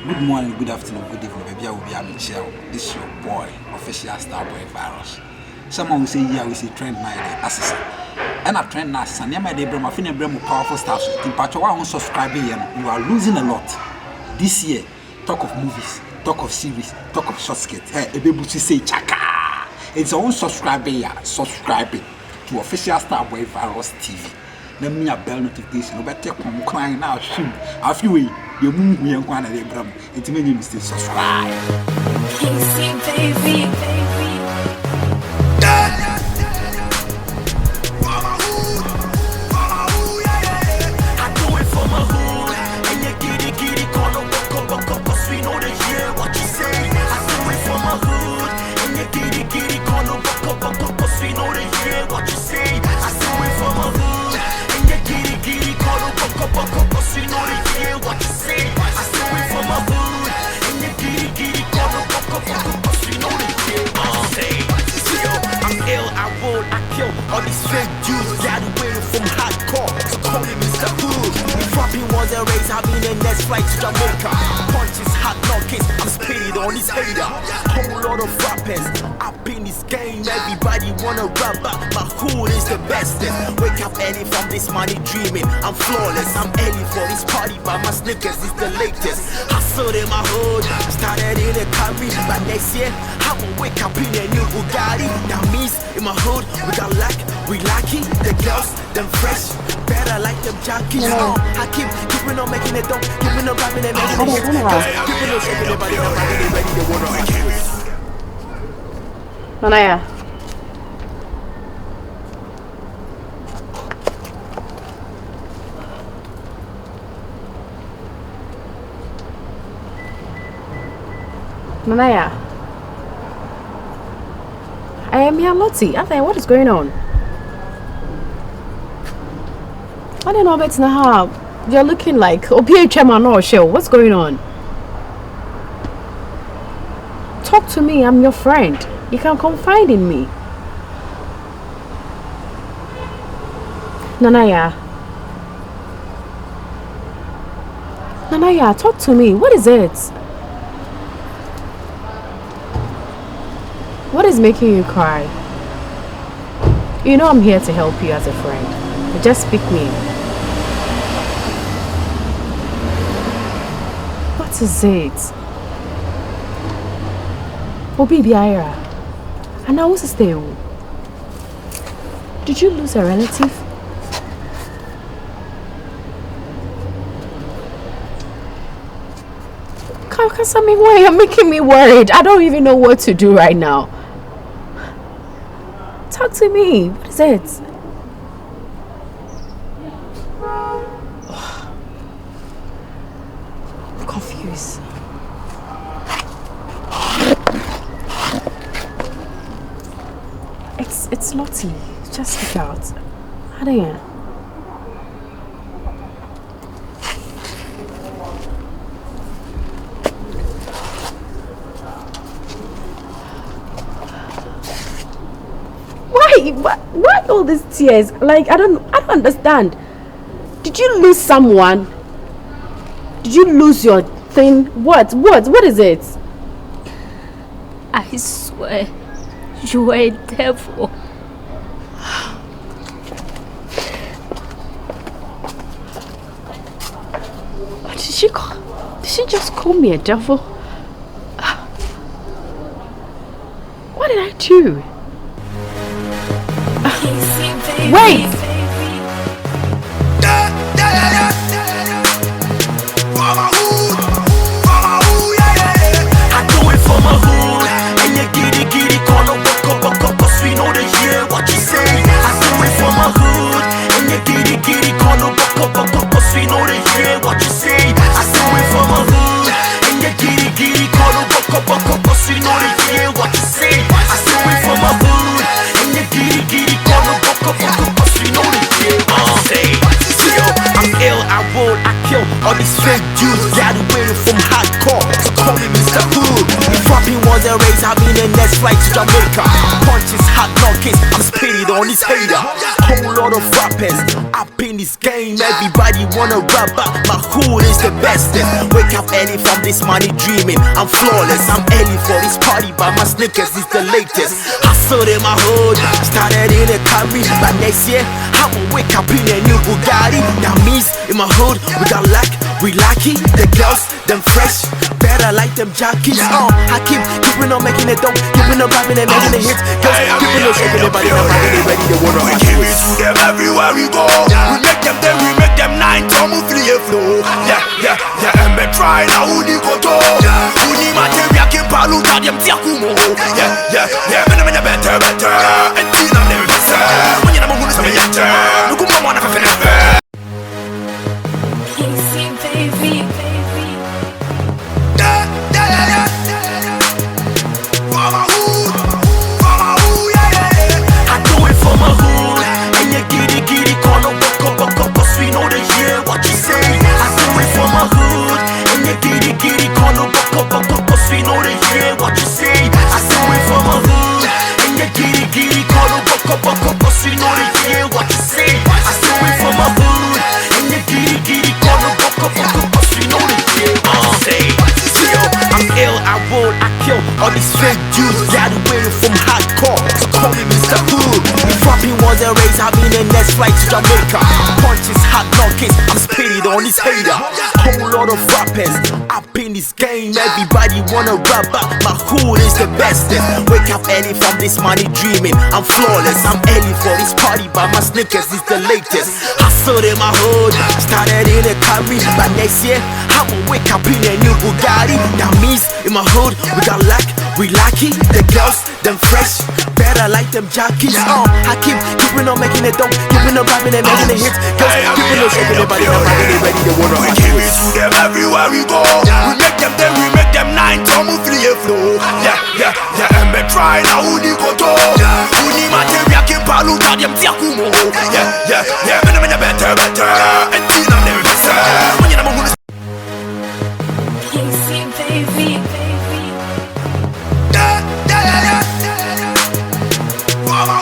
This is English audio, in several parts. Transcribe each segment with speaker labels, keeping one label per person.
Speaker 1: Good morning, good afternoon, good evening, baby. I will be having chill. This is your boy, official star boy virus. Someone will say, yeah, we say trend night, assassin. And a trend now, Sunday, my day, Brahma, Finn, Brahma, powerful stars. In part, you are subscribing, you are losing a lot. This year, talk of movies, talk of series, talk of short skits. Hey, a baby to say, chaka. It's our own subscribing to official star boy virus TV. Let me a bell notification. No better come crying now. Shoot, a few way. You move me and one of them. It's made you still subscribe.
Speaker 2: Easy, baby. I do it for my hood, and you get it, call up, cause we know they hear what you say. I do it for my hood, and you get it, call up, cause we know they hear what you say. I do it for my hood, and you get it, call up, cause we know they hear what you say. I do it for my hood, and you get it, call up, cause we know they hear what you say. I'm ill, I roll, I kill all these fake dudes. Got away from hardcore, so call me Mr. Hood. If rapping was a race, I'll be the next flight to Jamaica. Punches, hot knockers, I'm speed on this hater. Whole lot of rappers up in this game. Everybody wanna rap, but my hood is the bestest. Wake up early from this money dreaming. I'm flawless, I'm early for this party, but my sneakers is the latest. Hustled in my hood, started in a Camry, but next year I will wake up in a new Bugatti. That means in my hood we got luck, we lucky. The girls, them fresh, better like them jockeys. I keeping on making it, don't keeping on rapping and making it. Keeping on shaking their body, not ready, they wanna rock it.
Speaker 3: Manaya. Manaya. I am here, Lottie. I think what is going on? I don't know about now. You're looking like Opie Chairman or Shell. What's going on? Talk to me. I'm your friend. You can confide in me. Nanaya, talk to me. What is it? What is making you cry? You know I'm here to help you as a friend. Just speak me. What is it? Oh, baby Ira. And now what's stay? Did you lose a relative? Why you're making me worried? I don't even know what to do right now. Talk to me. What is it? I'm confused. It's Lottie. Just speak out. How do you? Why all these tears? Like I don't understand. Did you lose someone? Did you lose your thing? What is it?
Speaker 4: I swear you are a devil. Did she just call me a devil? What did I do? Wait!
Speaker 2: I do it for my hood, and you get it, call up, cause we know they hear what you say. I do it for my hood, and you get it, call up, cause we know they hear what you say. I do it for my hood, and you get it, call up, cause we know they hear what you say. I do it for my hood, and you get it, call up, cause we know they hear what you say. I'm ill, I roll, I kill all these fake dudes. Got away from hardcore, so call me Mr. Hood. If rapping was a race, I'll be the next flight to Jamaica. Punches, hot knock knockers, I'm spitting on this hater. Whole lot of rappers up in this game. Everybody wanna rap up. My hood is the bestest. Wake up early from this money dreaming. I'm flawless. I'm early for this party, but my sneakers is the latest. Hustle in my hood, started in a Camry, but next year I will wake up in a new Bugatti. That means in my hood we got luck, we lucky. The girls, them fresh, better like them jockeys. I keeping on making it dope, keeping on rapping and making it hits. Girls, keeping on shaking their body, they ready to wanna
Speaker 5: we give it to them everywhere we go. We make them then we make them 9 to move free flow. Yeah, and me try now who ni go to. Who ni material can palu ta them tiakumo. Yeah, me better. And tina never better. When you know who is me better. Look who wanna have
Speaker 4: Easy, baby.
Speaker 5: yeah. For my hood, yeah.
Speaker 2: I do it for my hood. And you giddy, corner, buck up, cause we know they hear what you say. I do it for my hood. And you giddy, corner, buck up, cause we know they hear what you say. I do it for my hood. And you giddy, corner, buck up, cause we know they hear what you say. I do it for my hood. And you giddy, corner, buck up, cause we know they hear what you say. I'm ill, I roll, I kill all these fake dudes. Got away from hardcore, so call me Mr. Hood. If rapping was a race, I'll be the next flight to Jamaica. Punches, hot knockers, I'm spitting on this hater. Whole lot of rappers up in this game. Everybody wanna rap up. My hood is the bestest. Wake up early from this money dreaming. I'm flawless, I'm early for this party, but my sneakers is the latest. Hustle in my hood, started in a Camry, but next year I will wake up in a new Bugatti. That means in my hood we got luck, we lucky. The girls, them fresh, better like them jockeys. I keeping on making it dope, keeping on rapping and making it hits. Girls, keeping on shaking their body, they ready to wanna
Speaker 5: we give it to them everywhere we go. We make them then we make them 9 to move free flow. Yeah, and me try now who ni go to. Who ni material can palu ta them tiakumo. Yeah, me better. And tina never better. When you know who is
Speaker 4: Easy, baby.
Speaker 5: yeah. For my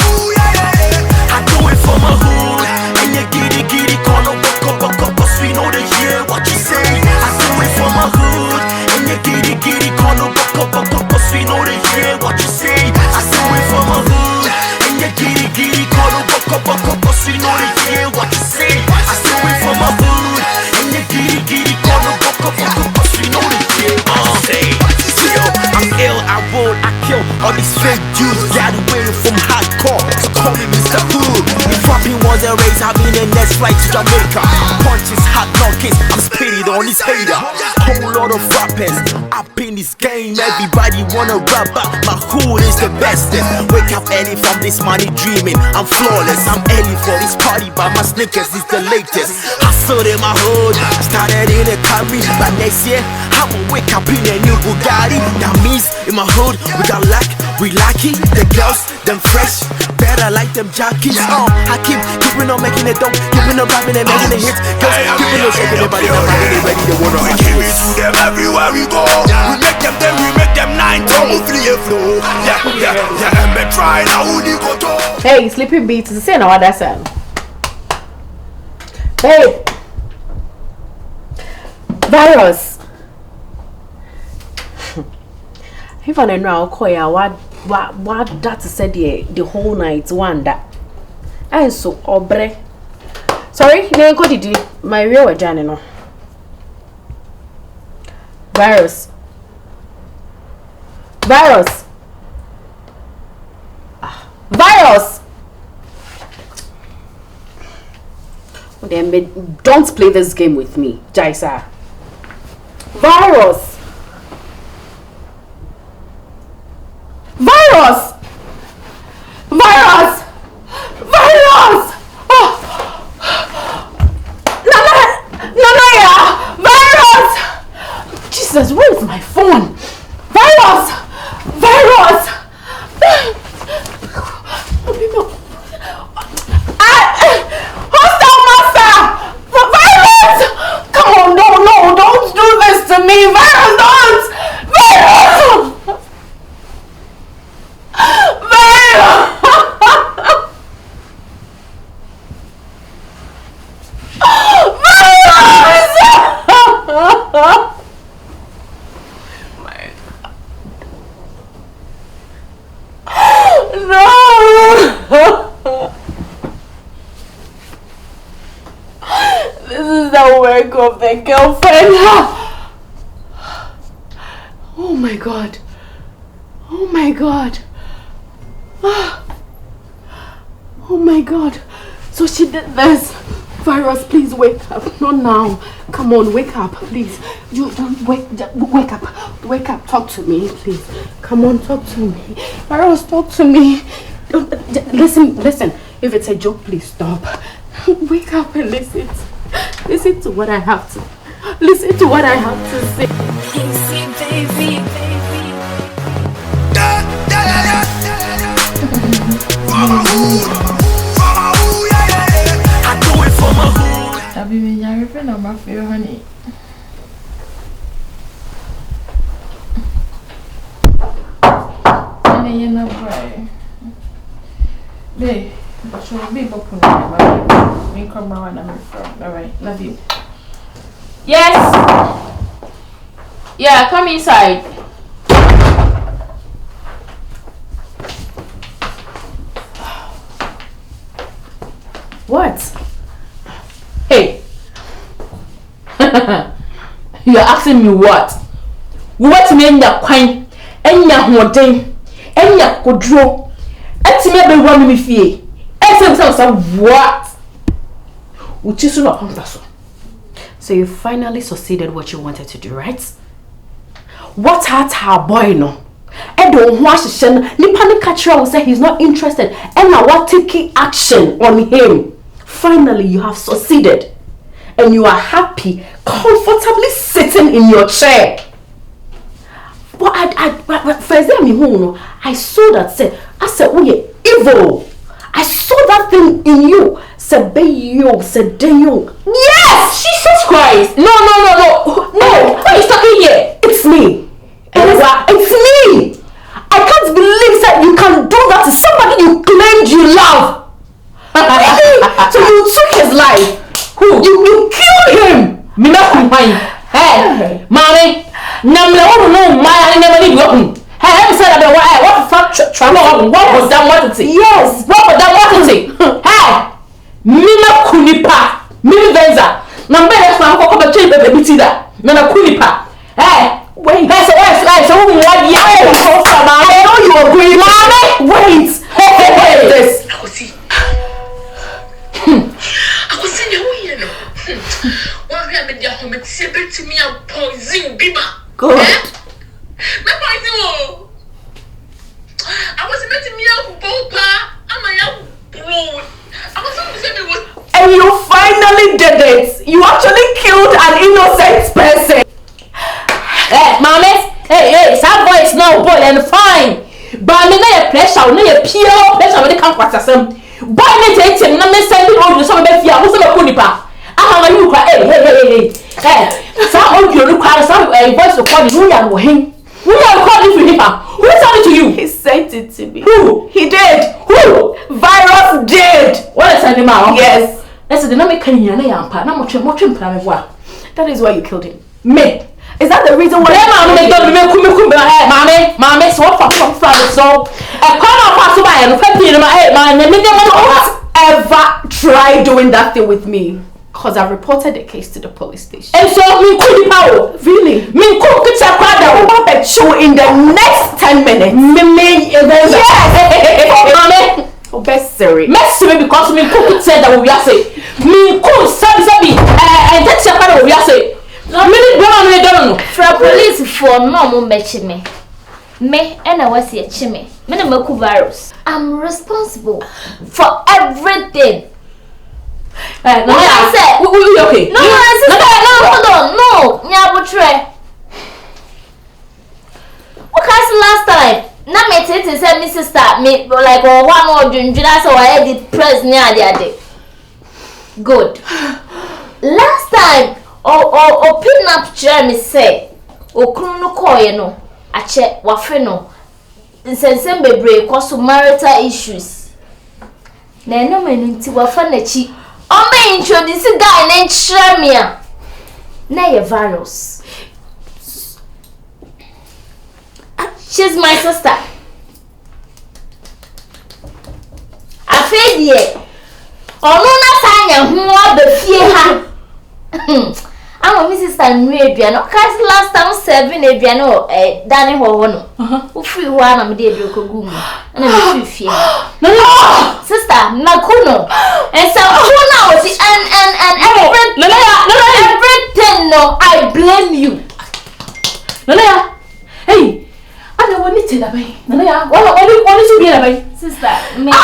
Speaker 5: hood, yeah.
Speaker 2: I do it for my hood. And you giddy, corner, buck up, cause we know they hear what you say. I do it for my hood. And you giddy, corner, buck up, cause we know they hear what you say. I do it for my hood. And you giddy, corner, buck up, cause we know they hear what you say. I do it for my hood. And you giddy, corner, buck up, cause we know they hear what you say. I'm ill, I roll, I kill all these fake dudes. Got away from hardcore, so call me Mr. Hood. If rapping was a race, I'll be the next flight to Jamaica. Punches, hot knockers, I'm spitting on this hater. Whole lot of rappers up in this game. Everybody wanna rap up. My hood is the bestest. Wake up early from this money dreaming. I'm flawless, I'm early for this party, but my sneakers is the latest. Hustle in my hood, started in a Camry, but next year I will wake up in a new Bugatti. That means in my hood we got luck, we lucky. The girls, them fresh, better like them jockeys. I keeping on making it dope, keeping on rapping and making it hits. Girls, keeping on shaking their body, they ready to wanna
Speaker 5: we give it to them everywhere we go. We make them then we make them 9 to move free flow. Yeah, and me try now who ni go to.
Speaker 3: Hey, Sleeping Beats, say now what that's Babe. Virus. If I don't know, I'll call you. What that said the whole night one that. And so obre. Sorry, no go did my real journey no. Virus. Virus. Virus. Then don't play this game with me, Jaisa. Virus. Virus. Virus. Virus. Oh. Nanaya. Virus. Jesus, where is my phone? Virus. Virus. Hostile master! Virus! Come on, no, don't do this to me! Virus, don't! Virus! No! This is the work of the girlfriend. Oh my god. Oh my god. Oh my god. So she did this. Virus, please wake up. Not now. Come on, wake up, please. You wake up. Wake up. Talk to me, please. Come on, talk to me. Virus, talk to me. Listen. If it's a joke, please stop. Wake up and listen. Listen to what I have to. Listen to what I have to say.
Speaker 4: Easy, baby.
Speaker 2: I do it for my hood.
Speaker 6: I'll be with your friend or my favorite honey. And then you're not boy. Babe, but you'll be open. Me come around and I'm from. Alright, love you. Yes! Yeah, come inside.
Speaker 3: What?
Speaker 6: Hey! You're asking me what? What mean that quine? Enya hoden, enya kodro. Etime be run me fie. Say what? Uchi so na kontaso.
Speaker 3: So you finally succeeded what you wanted to do, right? What had her boy no? Edo ho ahihye no nipa ne catcher will say he's not interested and now what taking action on him. Finally you have succeeded and you are happy comfortably sitting in your chair. But first time I saw that said I said oh yeah evil. I saw that thing in you. Said Beyo, said Deyo. Yes!
Speaker 6: Jesus Christ! No! Who is talking here?
Speaker 3: It's me. It's me. I can't believe that you can do that to somebody you claimed you love. So you took his life.
Speaker 6: Who?
Speaker 3: You killed him.
Speaker 6: Me not complain. Hey, mommy. No, my never leave you. Hey, I said about what the fuck trouble? What was that quantity?
Speaker 3: Yes.
Speaker 6: What was that quantity? Hey, me not kunipa. Me venza. Number is my cocoa change the baby that. Nana kunipa. Hey,
Speaker 3: wait.
Speaker 6: Hey, so what? Yeah,
Speaker 3: I know you agree, mommy. Wait.
Speaker 6: Hey, this.
Speaker 2: I could see you know. One we have been there home to me a poison biba.
Speaker 3: Good.
Speaker 2: My poison. I was meant to me a bopa. I'm a young bro. I was going to say it was.
Speaker 3: And you finally did it. You actually killed an innocent person.
Speaker 6: Hey, mommy. Hey, that boy is not boy and fine. But me na pressure, no pure pressure when it comes to some. Boy me take him, na me send him on some be fear, who some kunipa. Aha you cry, hey. Some of you require some voice recording. Who you him? Who you recording for him? Who sent it to you?
Speaker 3: He sent it to me.
Speaker 6: Who?
Speaker 3: He did.
Speaker 6: Who?
Speaker 3: Virus did.
Speaker 6: What is sending out?
Speaker 3: Yes.
Speaker 6: Let's say the name can you na yampa. Na mo plan me.
Speaker 3: That is why you killed him.
Speaker 6: Me.
Speaker 3: Is that the reason why?
Speaker 6: Mommy, so what so
Speaker 3: don't ever try doing that thing with me. Because I reported the case to the police station.
Speaker 6: And so me could power.
Speaker 3: Really? Me cook it a show in the next 10 minutes. Yes.
Speaker 6: Mommy.
Speaker 3: Oh, best sorry.
Speaker 6: Mess me because me cook it said that we are say. Me cook sabi and that's your part we are say. No, me don't.
Speaker 7: From police for no match me. Me and I was here chimney. Me no virus. I'm responsible for everything.
Speaker 6: No,
Speaker 7: I said.
Speaker 6: Okay.
Speaker 7: No, hold on. No, Nyabutre. What kind last time? Na me tete say me sister me like one more junjuna so I did press near the other. Good. Last time o pin up chair me say o kunu no koye no ache wafe no nsensem bebre cause marital issues. Na no menunti wafa na chi o me introduce guy na nchire me a na ye virus. She's my sister. I feel here. Onuna sanya huwa befie ha. I'm my sister Adriano. Cause last time 7 Adriano Danny ho no. Free one am dey broko gumu. Na me fie. No. Sister, Nakuno. And so Kuna was and everything no, I blame you.
Speaker 6: Nana, hey, I don't want to tell me. Nana, what is you be?
Speaker 7: Sister,
Speaker 6: I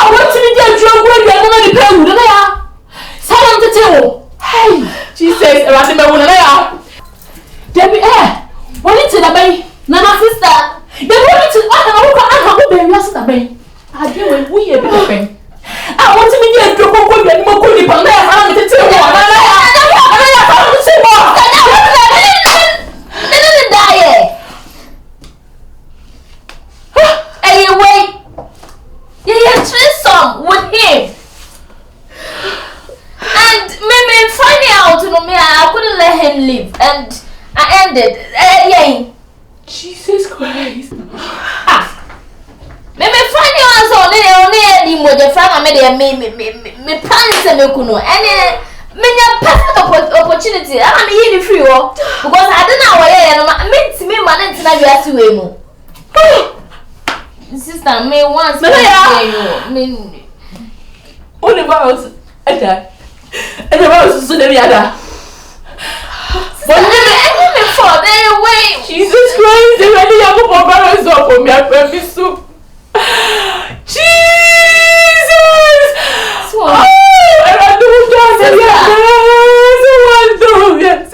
Speaker 6: want to be there. You're going to be able to Nana. Silent to tell. Hey, she says, around the Nana. Debbie, what is it about? Nana, sister, they want to. I don't know your sister. I do when we are big. I want to be there. You're going to be able to tell me.
Speaker 7: Anyway, you some with him. And me finding out I couldn't let him live, and I ended.
Speaker 6: Jesus Christ.
Speaker 7: Me finding out only with the friend I made me planning to make kuno. And me perfect opportunity. I'm here free because I don't know why me man na you mo. Sister, me once me
Speaker 6: only about so there be other. But
Speaker 7: me for anyway.
Speaker 6: Jesus Christ, they really have a balance up for me. I me soup. Jesus.
Speaker 7: So
Speaker 6: I do yes.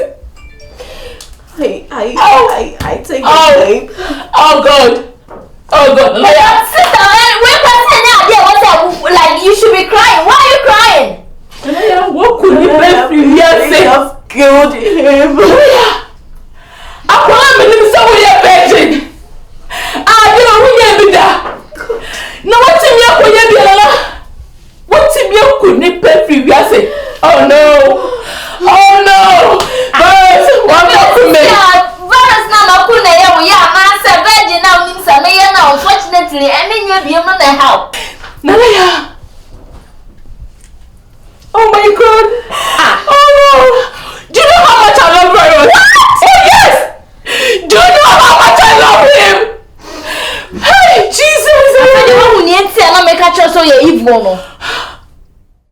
Speaker 6: I take it. Oh God. Oh God.
Speaker 7: Sister, when person out there what's like you should be crying. Why are you crying?
Speaker 6: What could you bless you? Yes, they have killed him. I promise you somewhere virgin. I don't know who that. No, what's in your way? What's in your could nip free? Oh no. Oh no. But what happened to me?
Speaker 7: Unfortunately, I mean you'll be able to help.
Speaker 6: Nalaya. Oh my God. Oh no. Do you know how much I love Brian? What? Oh yes. Do you know how much I love him? Hey, Jesus.
Speaker 7: I don't know who needs to make a choice so you're evil.